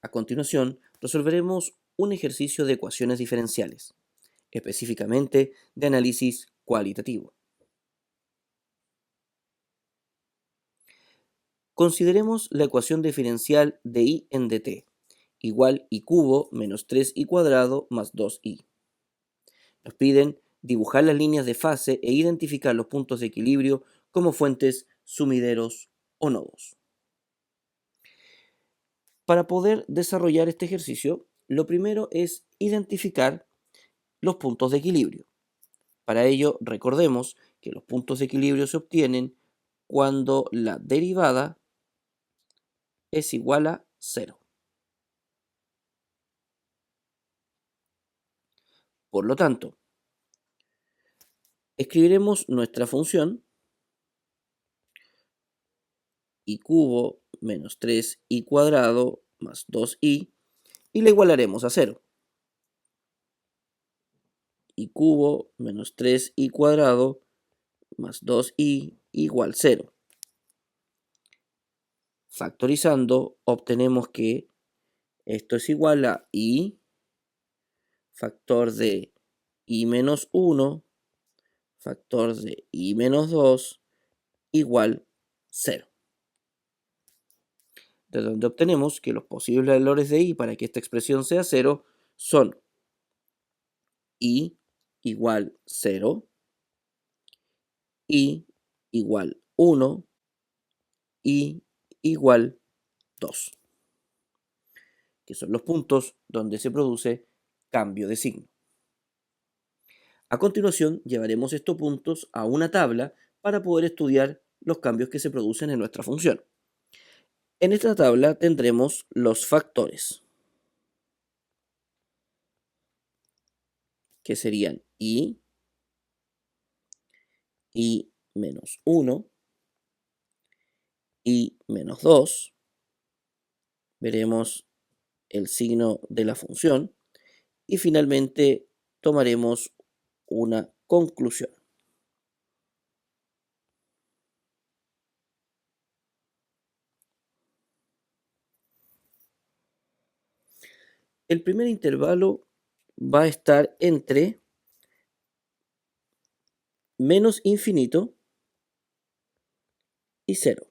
A continuación, resolveremos un ejercicio de ecuaciones diferenciales, específicamente de análisis cualitativo. Consideremos la ecuación diferencial de y en dt, igual y cubo menos 3y cuadrado más 2y. Nos piden dibujar las líneas de fase e identificar los puntos de equilibrio como fuentes, sumideros o nodos. Para poder desarrollar este ejercicio, lo primero es identificar los puntos de equilibrio. Para ello, recordemos que los puntos de equilibrio se obtienen cuando la derivada es igual a 0. Por lo tanto, escribiremos nuestra función y cubo menos 3y cuadrado más 2y y la igualaremos a 0. Y cubo menos 3y cuadrado más 2y igual 0. Factorizando, obtenemos que esto es igual a y factor de y menos 1 factor de y menos 2 igual 0. De donde obtenemos que los posibles valores de y para que esta expresión sea 0 son y igual 0, y igual 1 y igual 2, que son los puntos donde se produce cambio de signo. A continuación, llevaremos estos puntos a una tabla para poder estudiar los cambios que se producen en nuestra función. En esta tabla tendremos los factores, que serían y menos 1, y menos 2. Veremos el signo de la función y finalmente tomaremos una conclusión. El primer intervalo va a estar entre menos infinito y 0.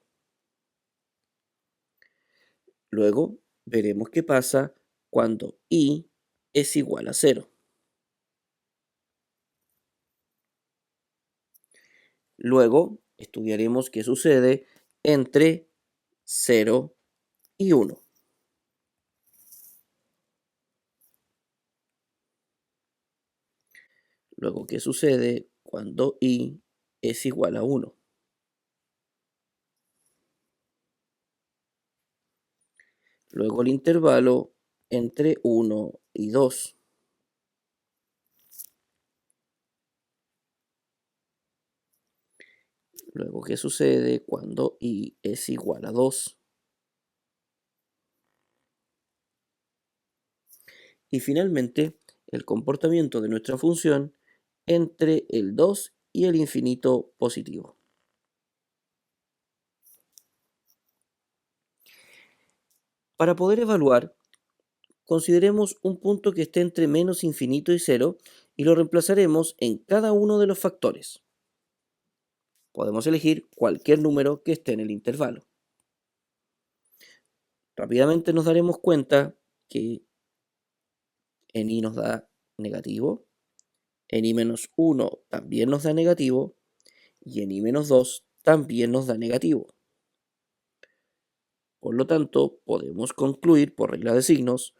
Luego veremos qué pasa cuando y es igual a 0. Luego estudiaremos qué sucede entre 0 y 1. Luego qué sucede cuando y es igual a 1. Luego el intervalo entre 1 y 2. Luego, ¿qué sucede cuando y es igual a 2? Y finalmente, el comportamiento de nuestra función entre el 2 y el infinito positivo. Para poder evaluar, consideremos un punto que esté entre menos infinito y 0 y lo reemplazaremos en cada uno de los factores. Podemos elegir cualquier número que esté en el intervalo. Rápidamente nos daremos cuenta que en y nos da negativo, en i menos 1 también nos da negativo y en i menos 2 también nos da negativo. Por lo tanto, podemos concluir por regla de signos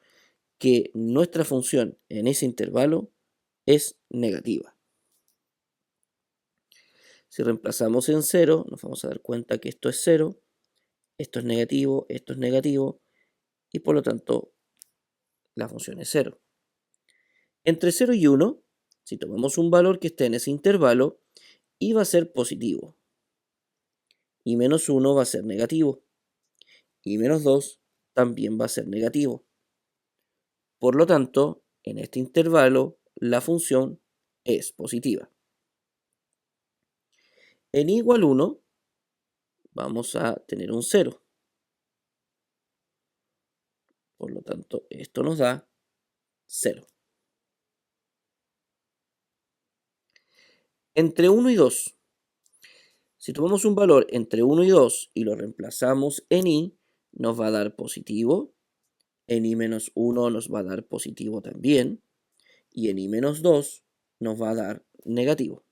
que nuestra función en ese intervalo es negativa. Si reemplazamos en 0, nos vamos a dar cuenta que esto es 0, esto es negativo y por lo tanto la función es 0. Entre 0 y 1, si tomamos un valor que esté en ese intervalo, y va a ser positivo, y menos 1 va a ser negativo, y menos 2 también va a ser negativo. Por lo tanto, en este intervalo, la función es positiva. En i igual 1, vamos a tener un 0. Por lo tanto, esto nos da 0. Entre 1 y 2. Si tomamos un valor entre 1 y 2 y lo reemplazamos en i, nos va a dar positivo. En i menos 1 nos va a dar positivo también. Y en i menos 2 nos va a dar negativo.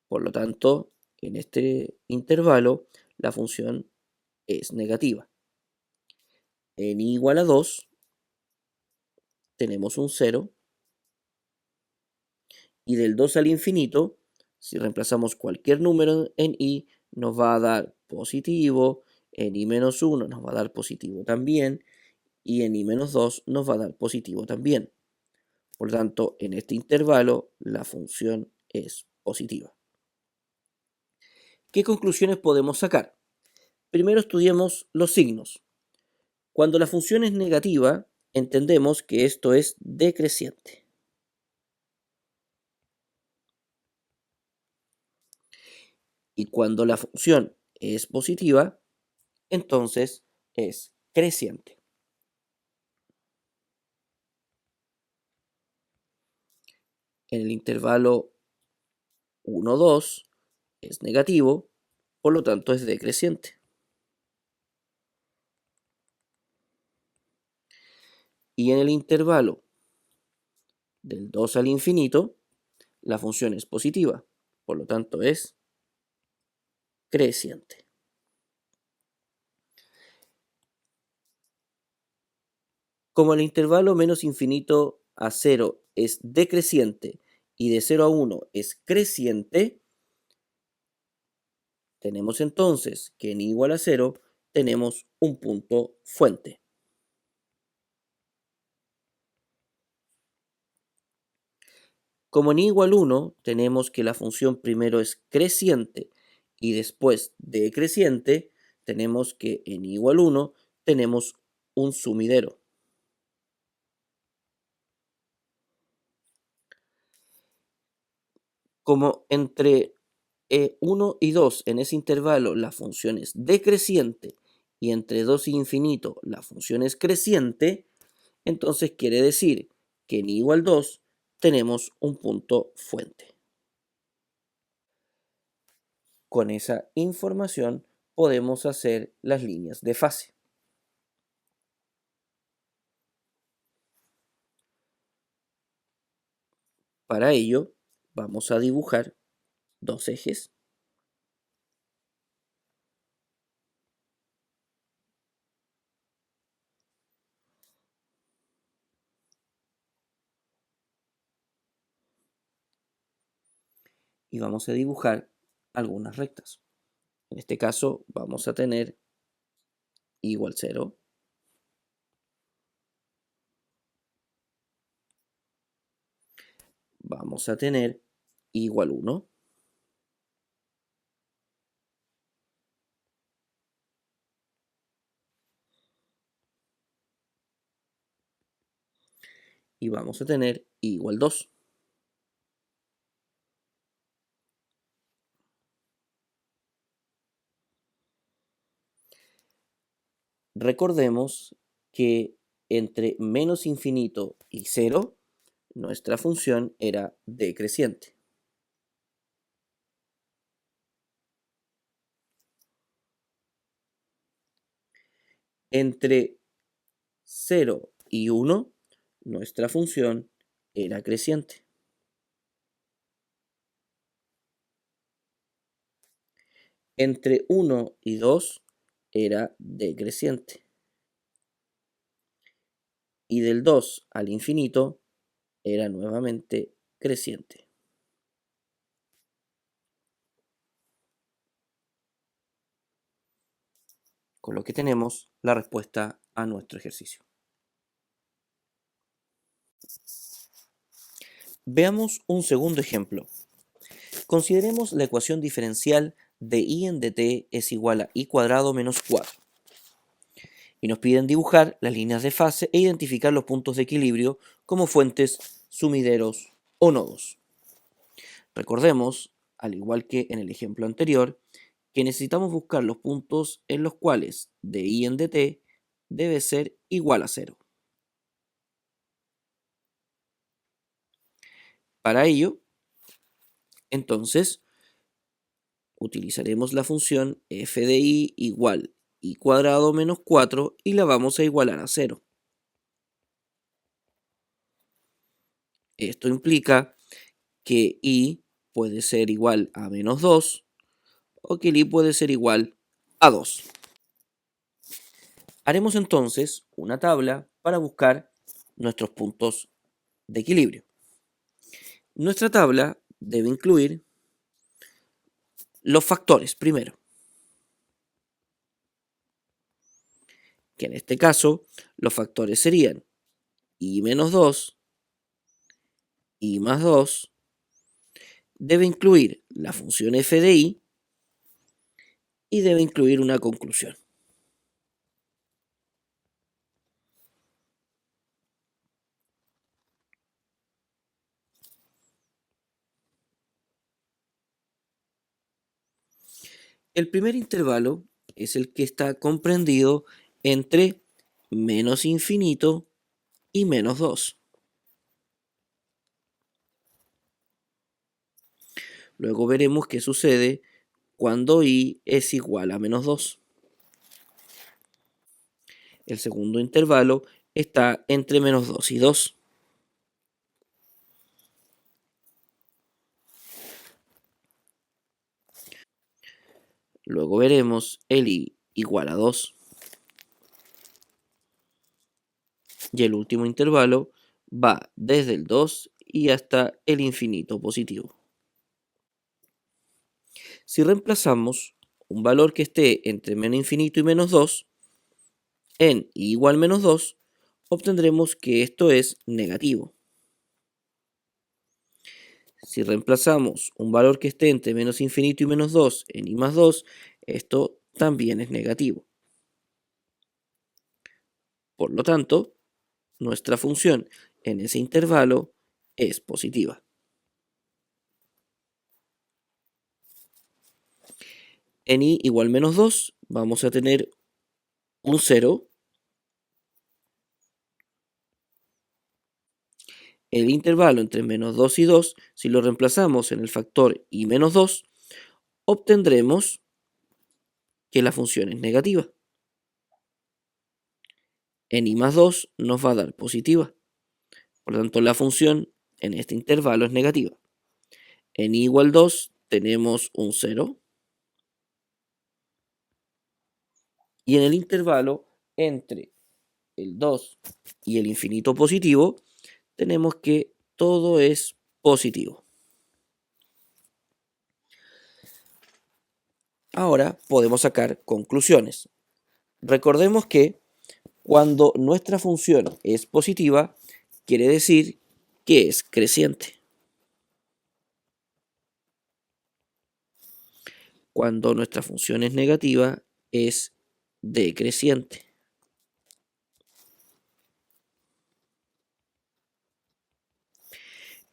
Por lo tanto, en este intervalo, la función es negativa. En i igual a 2 tenemos un 0. Y del 2 al infinito, si reemplazamos cualquier número en i, nos va a dar positivo. En i menos 1 nos va a dar positivo también. Y en i menos 2 nos va a dar positivo también. Por lo tanto, en este intervalo, la función es positiva. ¿Qué conclusiones podemos sacar? Primero estudiemos los signos. Cuando la función es negativa, entendemos que esto es decreciente. Y cuando la función es positiva, entonces es creciente. En el intervalo 1, 2 es negativo, por lo tanto es decreciente. Y en el intervalo del 2 al infinito, la función es positiva, por lo tanto es creciente. Como el intervalo menos infinito a 0 es decreciente y de 0 a 1 es creciente, tenemos entonces que en i igual a 0 tenemos un punto fuente. Como en i igual 1 tenemos que la función primero es creciente y después decreciente, tenemos que en i igual 1 tenemos un sumidero. Como entre 1 y 2 en ese intervalo la función es decreciente y entre 2 y infinito la función es creciente, entonces quiere decir que en i igual 2 tenemos un punto fuente. Con esa información podemos hacer las líneas de fase. Para ello, vamos a dibujar dos ejes. Y vamos a dibujar algunas rectas. En este caso vamos a tener igual 0, vamos a tener igual 1, y vamos a tener igual 2. Recordemos que entre menos infinito y 0, nuestra función era decreciente. Entre 0 y 1, nuestra función era creciente. Entre 1 y 2 era decreciente. Y del 2 al infinito era nuevamente creciente. Con lo que tenemos la respuesta a nuestro ejercicio. Veamos un segundo ejemplo. Consideremos la ecuación diferencial de i en dt es igual a i cuadrado menos 4. Y nos piden dibujar las líneas de fase e identificar los puntos de equilibrio como fuentes, sumideros o nodos. Recordemos, al igual que en el ejemplo anterior, que necesitamos buscar los puntos en los cuales de i en dt debe ser igual a 0. Para ello, entonces, utilizaremos la función f de y igual y cuadrado menos 4 y la vamos a igualar a 0. Esto implica que y puede ser igual a menos 2 o que y puede ser igual a 2. Haremos entonces una tabla para buscar nuestros puntos de equilibrio. Nuestra tabla debe incluir los factores primero, que en este caso los factores serían y menos 2, y más 2, debe incluir la función f de y debe incluir una conclusión. El primer intervalo es el que está comprendido entre menos infinito y menos 2. Luego veremos qué sucede cuando y es igual a menos 2. El segundo intervalo está entre menos 2 y 2. Luego veremos el i igual a 2. Y el último intervalo va desde el 2 y hasta el infinito positivo. Si reemplazamos un valor que esté entre menos infinito y menos 2 en i igual menos 2, obtendremos que esto es negativo. Si reemplazamos un valor que esté entre menos infinito y menos 2 en i más 2, esto también es negativo. Por lo tanto, nuestra función en ese intervalo es positiva. En i igual menos 2 vamos a tener un 0. El intervalo entre menos 2 y 2, si lo reemplazamos en el factor i menos 2, obtendremos que la función es negativa. En i más 2 nos va a dar positiva. Por lo tanto, la función en este intervalo es negativa. En i igual 2 tenemos un 0. Y en el intervalo entre el 2 y el infinito positivo, tenemos que todo es positivo. Ahora podemos sacar conclusiones. Recordemos que cuando nuestra función es positiva, quiere decir que es creciente. Cuando nuestra función es negativa, es decreciente.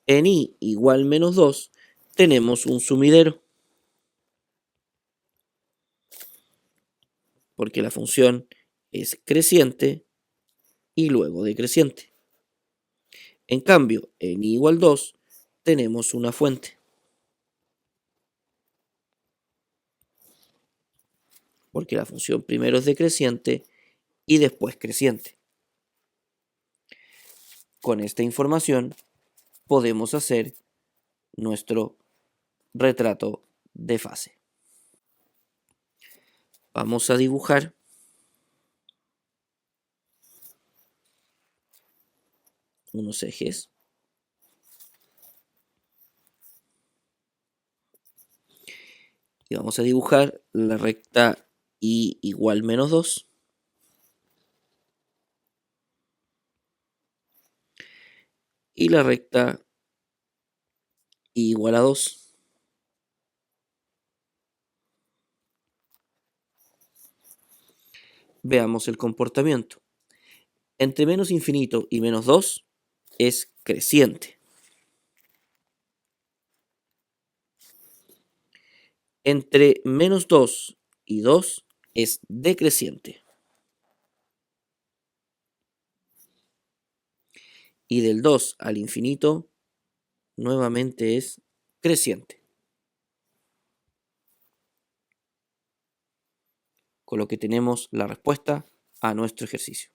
En i igual menos 2 tenemos un sumidero, porque la función es creciente y luego decreciente. En cambio, en i igual 2 tenemos una fuente, porque la función primero es decreciente y después creciente. Con esta información podemos hacer nuestro retrato de fase. Vamos a dibujar unos ejes y vamos a dibujar la recta y igual menos 2 y la recta y igual a 2. Veamos el comportamiento. Entre menos infinito y menos 2 es creciente. Entre menos 2 y 2 es decreciente. y del 2 al infinito nuevamente es creciente. Con lo que tenemos la respuesta a nuestro ejercicio.